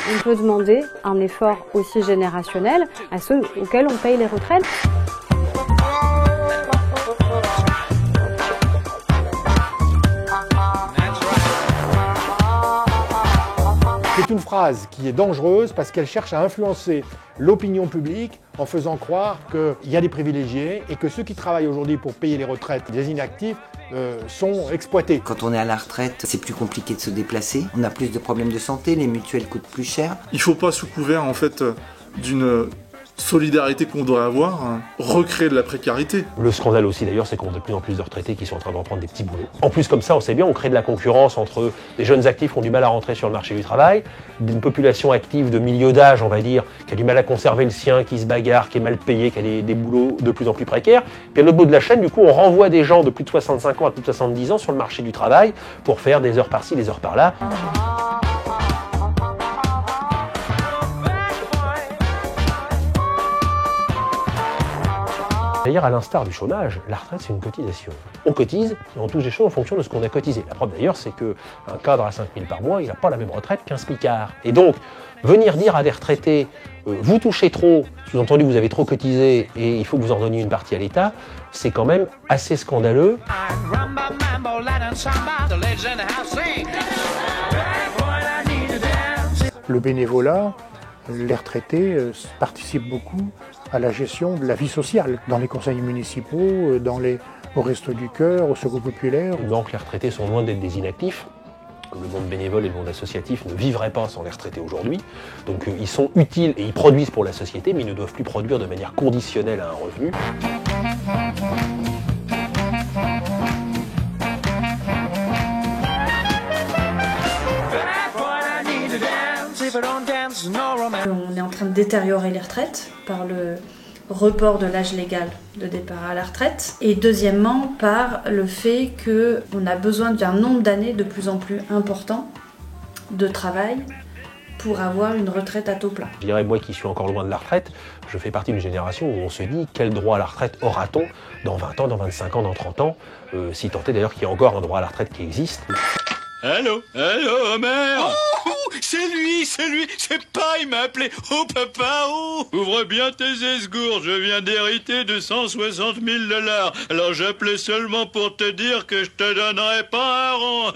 On peut demander un effort aussi générationnel à ceux auxquels on paye les retraites. C'est une phrase qui est dangereuse parce qu'elle cherche à influencer l'opinion publique en faisant croire qu'il y a des privilégiés et que ceux qui travaillent aujourd'hui pour payer les retraites des inactifs sont exploités. Quand on est à la retraite, c'est plus compliqué de se déplacer, on a plus de problèmes de santé, les mutuelles coûtent plus cher. Il ne faut pas, sous couvert en fait d'une solidarité qu'on doit avoir, recréer de la précarité. Le scandale aussi d'ailleurs, c'est qu'on a de plus en plus de retraités qui sont en train de reprendre des petits boulots. En plus comme ça, on sait bien, on crée de la concurrence entre des jeunes actifs qui ont du mal à rentrer sur le marché du travail, d'une population active de milieu d'âge, on va dire, qui a du mal à conserver le sien, qui se bagarre, qui est mal payé, qui a des boulots de plus en plus précaires. Puis à l'autre bout de la chaîne, du coup, on renvoie des gens de plus de 65 ans à plus de 70 ans sur le marché du travail pour faire des heures par-ci, des heures par-là. D'ailleurs, à l'instar du chômage, la retraite, c'est une cotisation. On cotise et on touche des choses en fonction de ce qu'on a cotisé. La preuve d'ailleurs, c'est qu'un cadre à 5 000 par mois, il n'a pas la même retraite qu'un smicard. Et donc, venir dire à des retraités, vous touchez trop, sous-entendu vous avez trop cotisé et il faut que vous en donniez une partie à l'État, c'est quand même assez scandaleux. Le bénévolat, les retraités participent beaucoup à la gestion de la vie sociale, dans les conseils municipaux, au Resto du Cœur, au Secours populaire. Donc les retraités sont loin d'être des inactifs. Le monde bénévole et le monde associatif ne vivraient pas sans les retraités aujourd'hui. Donc ils sont utiles et ils produisent pour la société, mais ils ne doivent plus produire de manière conditionnelle à un revenu. On est en train de détériorer les retraites par le report de l'âge légal de départ à la retraite et deuxièmement par le fait qu'on a besoin d'un nombre d'années de plus en plus important de travail pour avoir une retraite à taux plein. Je dirais, moi qui suis encore loin de la retraite, je fais partie d'une génération où on se dit quel droit à la retraite aura-t-on dans 20 ans, dans 25 ans, dans 30 ans, si tant est d'ailleurs qu'il y a encore un droit à la retraite qui existe. Allô, Homer. Oh, c'est lui, c'est pas, il m'a appelé. Oh papa, oh. Ouvre bien tes esgourdes, je viens d'hériter de 160 000 $. Alors j'appelais seulement pour te dire que je te donnerai pas un rond.